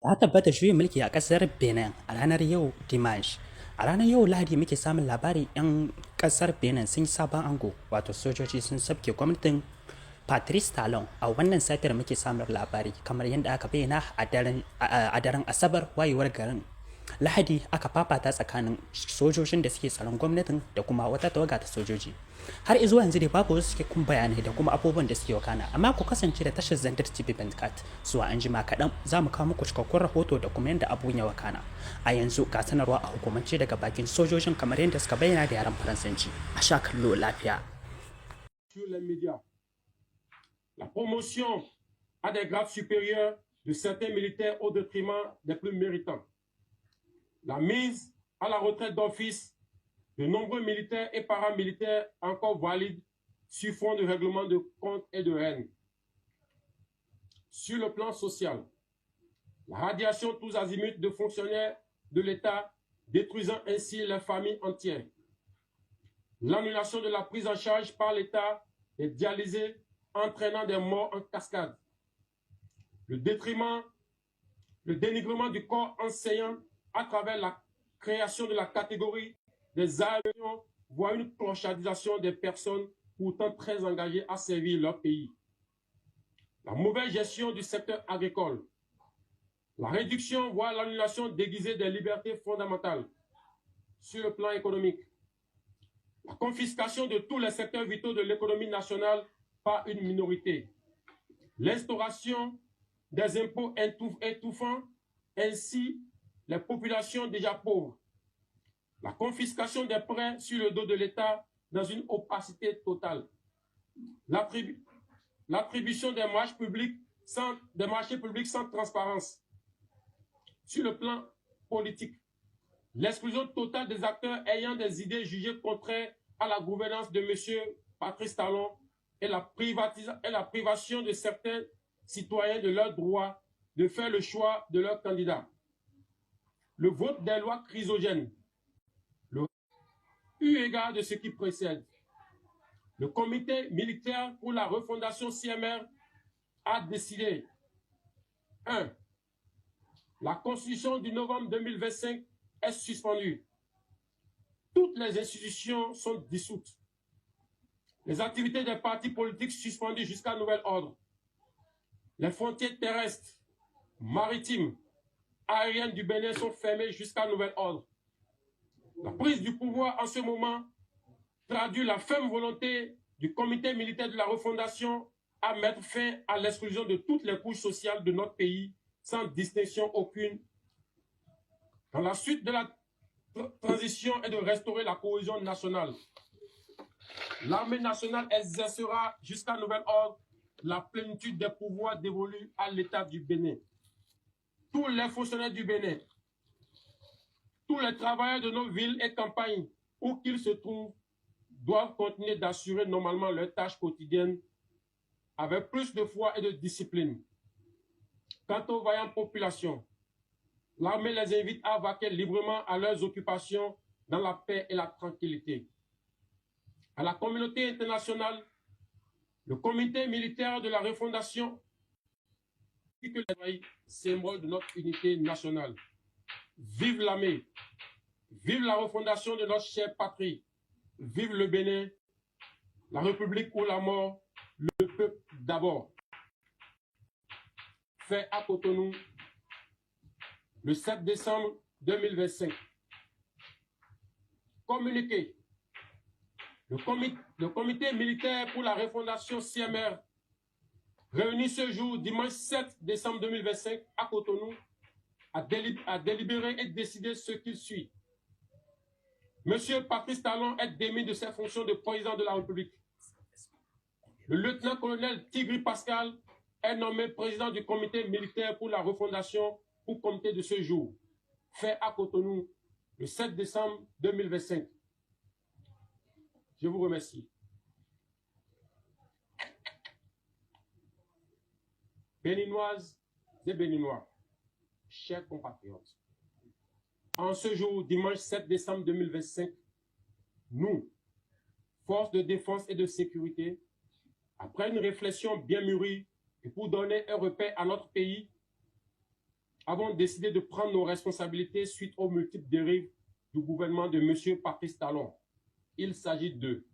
Ta tabbata juyin mulki a ƙasar Benin a ranar yau Dimanche. A ranar yau Lahadi muke samun labari 'yan ƙasar Benin sun yi sabon ango, wato sojoji sun sabke gwamnatin Patrice Talon. A wannan satar muke samun labari kamar yadda aka bayyana a daren Asabar wayewar garin Lahadi aka fafata tsakanin sojojin da suke tsaron gwamnatin da kuma wata tawaga ta sojoji. Har izuwa yanzu dai babu wasu cikakkun bayanai da kuma abubuwan da suke wakana, amma ku kasance da tashar Zandar TV Bandcat zuwa an jima kaɗan za mu kawo muku cikakkun rahoto da kuma yadda abun ya wakana. A yanzu ga sanarwa a hukumance daga bakin sojojin kamar yadda suka bayyana da yaren Faransanci. A sha kallo lafiya. Sur les médias, la promotion à des grades supérieurs de certains militaires au détriment des plus méritants, la mise à la retraite d'office de nombreux militaires et paramilitaires encore valides sur fond de règlement de comptes et de haine. Sur le plan social, la radiation tous azimuts de fonctionnaires de l'État, détruisant ainsi les familles entières. L'annulation de la prise en charge par l'État des dialysés, entraînant des morts en cascade. Le dénigrement du corps enseignant à travers la création de la catégorie des avions, voire une clochardisation des personnes pourtant très engagées à servir leur pays. La mauvaise gestion du secteur agricole. La réduction, voire l'annulation déguisée des libertés fondamentales. Sur le plan économique, la confiscation de tous les secteurs vitaux de l'économie nationale par une minorité. L'instauration des impôts étouffant ainsi les populations déjà pauvres. La confiscation des prêts sur le dos de l'État dans une opacité totale. L'attribution des marchés publics sans transparence. Sur le plan politique, l'exclusion totale des acteurs ayant des idées jugées contraires à la gouvernance de M. Patrice Talon et la privation de certains citoyens de leur droit de faire le choix de leur candidat. Le vote des lois chrysogènes. Eu égard de ce qui précède, le comité militaire pour la refondation CMR a décidé 1. La constitution du novembre 2025 est suspendue. Toutes les institutions sont dissoutes. Les activités des partis politiques suspendues jusqu'à nouvel ordre. Les frontières terrestres, maritimes, aériennes du Bénin sont fermées jusqu'à nouvel ordre. La prise du pouvoir en ce moment traduit la ferme volonté du comité militaire de la refondation à mettre fin à l'exclusion de toutes les couches sociales de notre pays sans distinction aucune. Dans la suite de la transition est de restaurer la cohésion nationale. L'armée nationale exercera jusqu'à nouvel ordre la plénitude des pouvoirs dévolus à l'État du Bénin. Tous les fonctionnaires du Bénin, tous les travailleurs de nos villes et campagnes, où qu'ils se trouvent, doivent continuer d'assurer normalement leurs tâches quotidiennes avec plus de foi et de discipline. Quant aux vaillantes populations, l'armée les invite à vaquer librement à leurs occupations dans la paix et la tranquillité. À la communauté internationale, le comité militaire de la refondation dit que les symbole de notre unité nationale. Vive l'armée, vive la refondation de notre chère patrie, vive le Bénin, la République ou la mort, le peuple d'abord. Fait à Cotonou, le 7 décembre 2025. Communiqué. Le comité militaire pour la refondation CMR, réuni ce jour, dimanche 7 décembre 2025, à Cotonou, a délibéré et décidé ce qui suit. Monsieur Patrice Talon est démis de ses fonctions de président de la République. Le lieutenant-colonel Tigri Pascal est nommé président du comité militaire pour la refondation pour compter de ce jour, fait à Cotonou, le 7 décembre 2025. Je vous remercie. Béninoises et Béninois, chers compatriotes, en ce jour, dimanche 7 décembre 2025, nous, forces de défense et de sécurité, après une réflexion bien mûrie et pour donner un repère à notre pays, avons décidé de prendre nos responsabilités suite aux multiples dérives du gouvernement de M. Patrice Talon. Il s'agit de,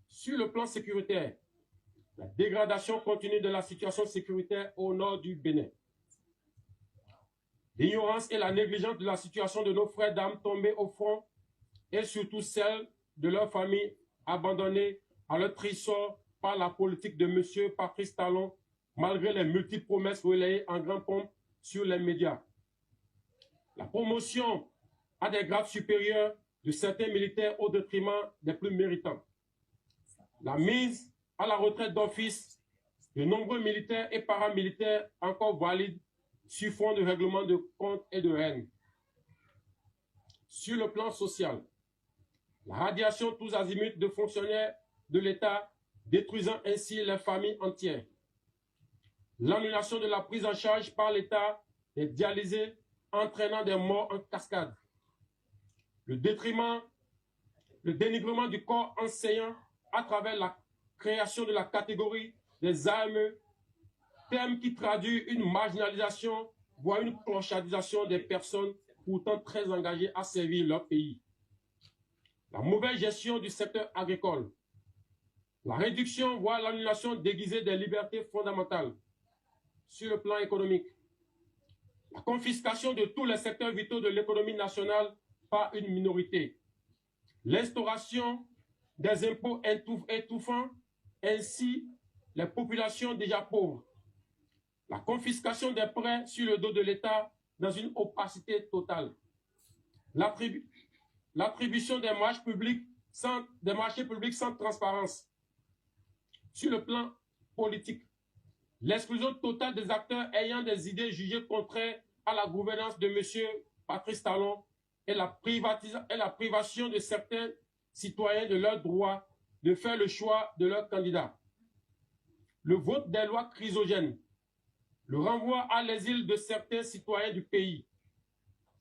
sur le plan sécuritaire, la dégradation continue de la situation sécuritaire au nord du Bénin, l'ignorance et la négligence de la situation de nos frères d'armes tombés au front et surtout celle de leurs familles abandonnées à leur triste sort par la politique de M. Patrice Talon, malgré les multiples promesses relayées en grande pompe sur les médias. La promotion à des grades supérieurs de certains militaires au détriment des plus méritants. La mise à la retraite d'office de nombreux militaires et paramilitaires encore valides sur fond de règlement de comptes et de haine. Sur le plan social, la radiation tous azimuts de fonctionnaires de l'État, détruisant ainsi les familles entières. L'annulation de la prise en charge par l'État des dialysés, entraînant des morts en cascade. Le dénigrement du corps enseignant à travers la création de la catégorie des AME, terme qui traduit une marginalisation, voire une clochardisation des personnes pourtant très engagées à servir leur pays. La mauvaise gestion du secteur agricole. La réduction, voire l'annulation déguisée des libertés fondamentales. Sur le plan économique, la confiscation de tous les secteurs vitaux de l'économie nationale par une minorité. L'instauration des impôts étouffant ainsi les populations déjà pauvres. La confiscation des prêts sur le dos de l'État dans une opacité totale. L'attribution des marchés publics sans transparence. Sur le plan politique, l'exclusion totale des acteurs ayant des idées jugées contraires à la gouvernance de M. Patrice Talon et la privation de certains citoyens de leur droit de faire le choix de leur candidat. Le vote des lois chrysogènes, le renvoi à l'exil de certains citoyens du pays,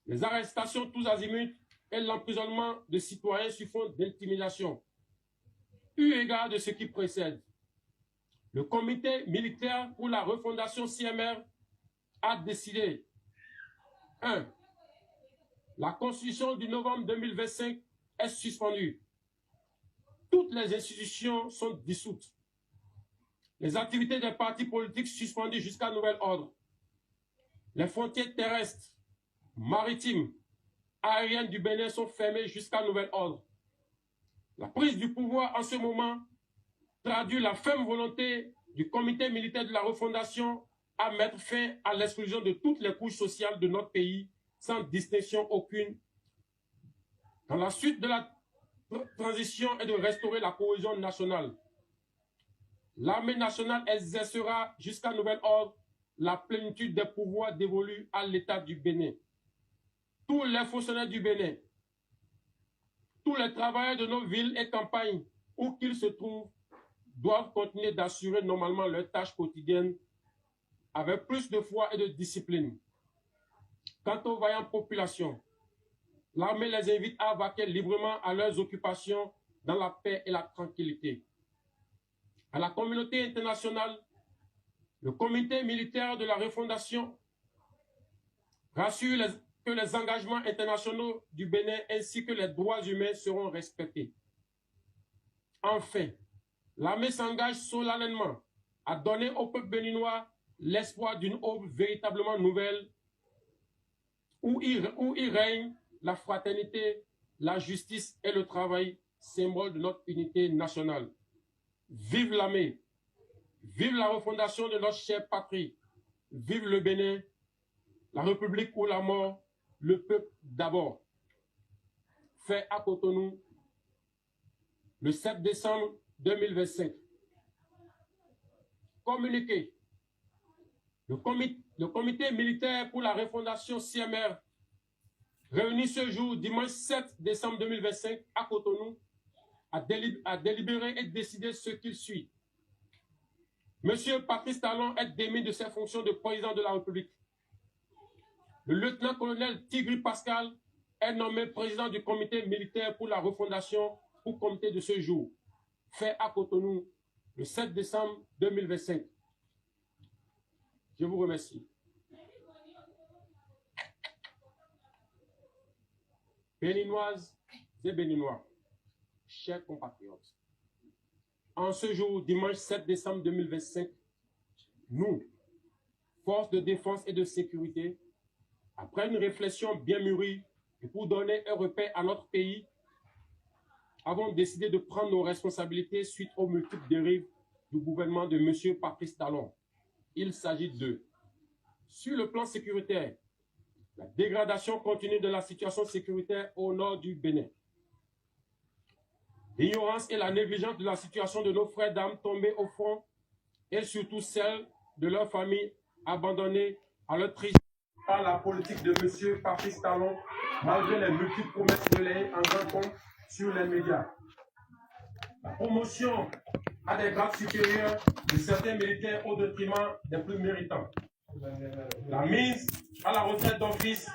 les arrestations tous azimuts et l'emprisonnement de citoyens sur fond d'intimidation. Eu égard de ce qui précède, le comité militaire pour la refondation CMR a décidé 1. La constitution du novembre 2025 est suspendue. Toutes les institutions sont dissoutes. Les activités des partis politiques suspendues jusqu'à nouvel ordre. Les frontières terrestres, maritimes, aériennes du Bénin sont fermées jusqu'à nouvel ordre. La prise du pouvoir en ce moment traduit la ferme volonté du comité militaire de la refondation à mettre fin à l'exclusion de toutes les couches sociales de notre pays sans distinction aucune. Dans la suite de la transition et de restaurer la cohésion nationale. L'armée nationale exercera jusqu'à nouvel ordre la plénitude des pouvoirs dévolus à l'État du Bénin. Tous les fonctionnaires du Bénin, tous les travailleurs de nos villes et campagnes, où qu'ils se trouvent, doivent continuer d'assurer normalement leurs tâches quotidiennes avec plus de foi et de discipline. Quant aux vaillantes populations, l'armée les invite à vaquer librement à leurs occupations dans la paix et la tranquillité. À la communauté internationale, le comité militaire de la refondation rassure que les engagements internationaux du Bénin ainsi que les droits humains seront respectés. Enfin, l'armée s'engage solennellement à donner au peuple béninois l'espoir d'une aube véritablement nouvelle où il règne la fraternité, la justice et le travail, symbole de notre unité nationale. Vive l'armée, vive la refondation de notre chère patrie, vive le Bénin, la République ou la mort, le peuple d'abord. Fait à Cotonou, le 7 décembre 2025. Communiqué. Le comité militaire pour la refondation CMR, réuni ce jour, dimanche 7 décembre 2025, à Cotonou, a délibéré et décidé ce qu'il suit. Monsieur Patrice Talon est démis de ses fonctions de président de la République. Le lieutenant-colonel Tigri Pascal est nommé président du comité militaire pour la refondation au comité de ce jour, fait à Cotonou, le 7 décembre 2025. Je vous remercie. Béninoises et Béninois, chers compatriotes, en ce jour, dimanche 7 décembre 2025, nous, forces de défense et de sécurité, après une réflexion bien mûrie et pour donner un repère à notre pays, avons décidé de prendre nos responsabilités suite aux multiples dérives du gouvernement de M. Patrice Talon. Il s'agit de, sur le plan sécuritaire, la dégradation continue de la situation sécuritaire au nord du Bénin, l'ignorance et la négligence de la situation de nos frères d'armes tombés au front et surtout celle de leurs familles abandonnées à leur triste par la politique de M. Patrice Talon, malgré les multiples promesses relayées en grand compte sur les médias. La promotion à des grades supérieurs de certains militaires au détriment des plus méritants. La mise à la retraite d'office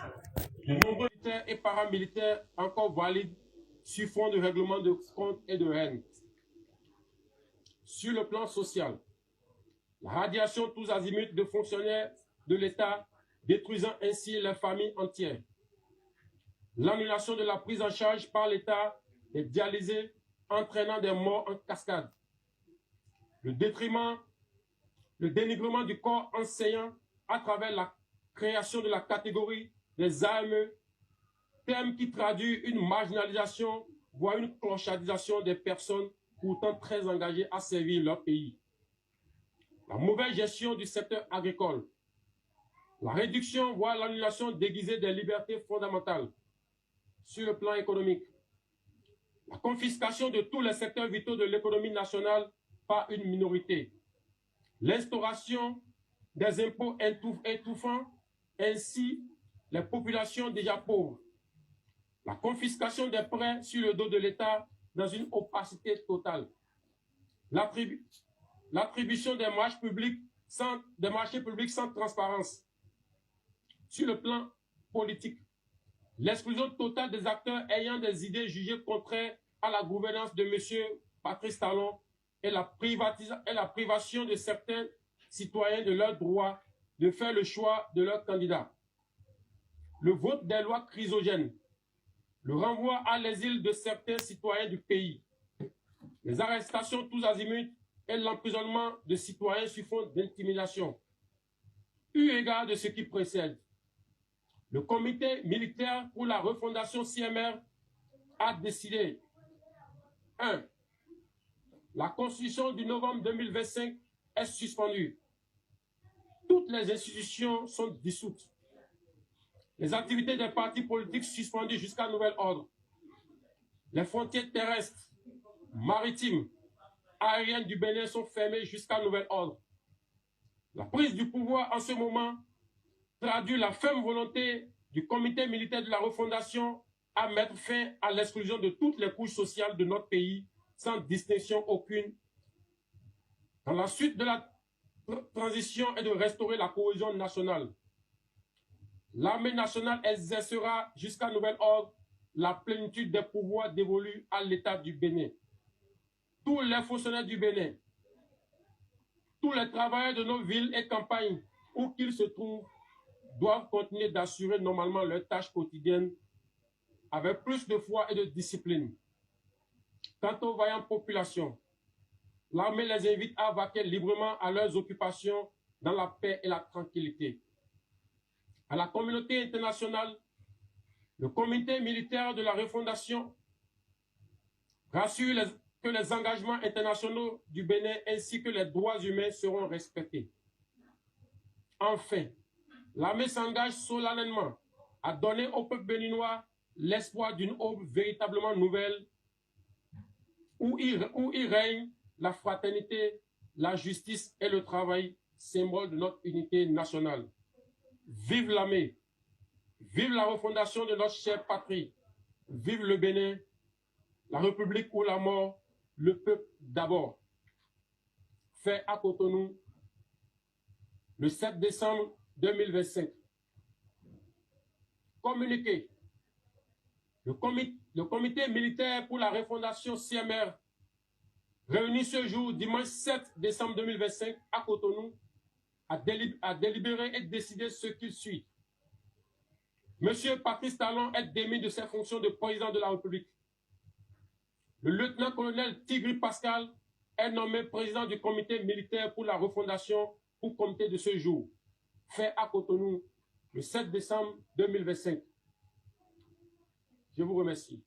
de nombreux militaires et paramilitaires encore valides sur fond de règlement de compte et de haine. Sur le plan social, la radiation tous azimuts de fonctionnaires de l'État, détruisant ainsi les familles entières. L'annulation de la prise en charge par l'État des dialysés, entraînant des morts en cascade. Le dénigrement du corps enseignant à travers la création de la catégorie des AME, terme qui traduit une marginalisation, voire une clochardisation des personnes pourtant très engagées à servir leur pays. La mauvaise gestion du secteur agricole, la réduction, voire l'annulation déguisée des libertés fondamentales sur le plan économique, la confiscation de tous les secteurs vitaux de l'économie nationale par une minorité, l'instauration des impôts étouffant ainsi les populations déjà pauvres, la confiscation des prêts sur le dos de l'État dans une opacité totale, l'attribution des marchés publics sans transparence. Sur le plan politique, l'exclusion totale des acteurs ayant des idées jugées contraires à la gouvernance de M. Patrice Talon et la privation de certains citoyens de leur droit de faire le choix de leur candidat. Le vote des lois chrysogènes, le renvoi à l'exil de certains citoyens du pays, les arrestations tous azimuts et l'emprisonnement de citoyens sur fond d'intimidation. Eu égard de ce qui précède, le comité militaire pour la refondation CMR a décidé 1. La constitution du novembre 2025 est suspendue. Toutes les institutions sont dissoutes. Les activités des partis politiques suspendues jusqu'à nouvel ordre. Les frontières terrestres, maritimes, aériennes du Bénin sont fermées jusqu'à nouvel ordre. La prise du pouvoir en ce moment traduit la ferme volonté du comité militaire de la refondation à mettre fin à l'exclusion de toutes les couches sociales de notre pays sans distinction aucune. Dans la suite de la transition et de restaurer la cohésion nationale, l'armée nationale exercera jusqu'à nouvel ordre la plénitude des pouvoirs dévolus à l'État du Bénin. Tous les fonctionnaires du Bénin, tous les travailleurs de nos villes et campagnes, où qu'ils se trouvent, doivent continuer d'assurer normalement leurs tâches quotidiennes avec plus de foi et de discipline. Quant aux vaillantes populations, l'armée les invite à vaquer librement à leurs occupations dans la paix et la tranquillité. À la communauté internationale, le comité militaire de la refondation rassure que les engagements internationaux du Bénin ainsi que les droits humains seront respectés. Enfin, l'armée s'engage solennellement à donner au peuple béninois l'espoir d'une aube véritablement nouvelle où il règne la fraternité, la justice et le travail, symbole de notre unité nationale. Vive l'armée, vive la refondation de notre chère patrie, vive le Bénin, la République ou la mort, le peuple d'abord. Fait à Cotonou, le 7 décembre 2025. Communiqué. Le comité militaire pour la refondation CMR, réuni ce jour, dimanche 7 décembre 2025, à Cotonou, a délibéré et décidé ce qu'il suit. Monsieur Patrice Talon est démis de ses fonctions de président de la République. Le lieutenant-colonel Tigri Pascal est nommé président du comité militaire pour la refondation pour comité de ce jour, fait à Cotonou le 7 décembre 2025. Je vous remercie.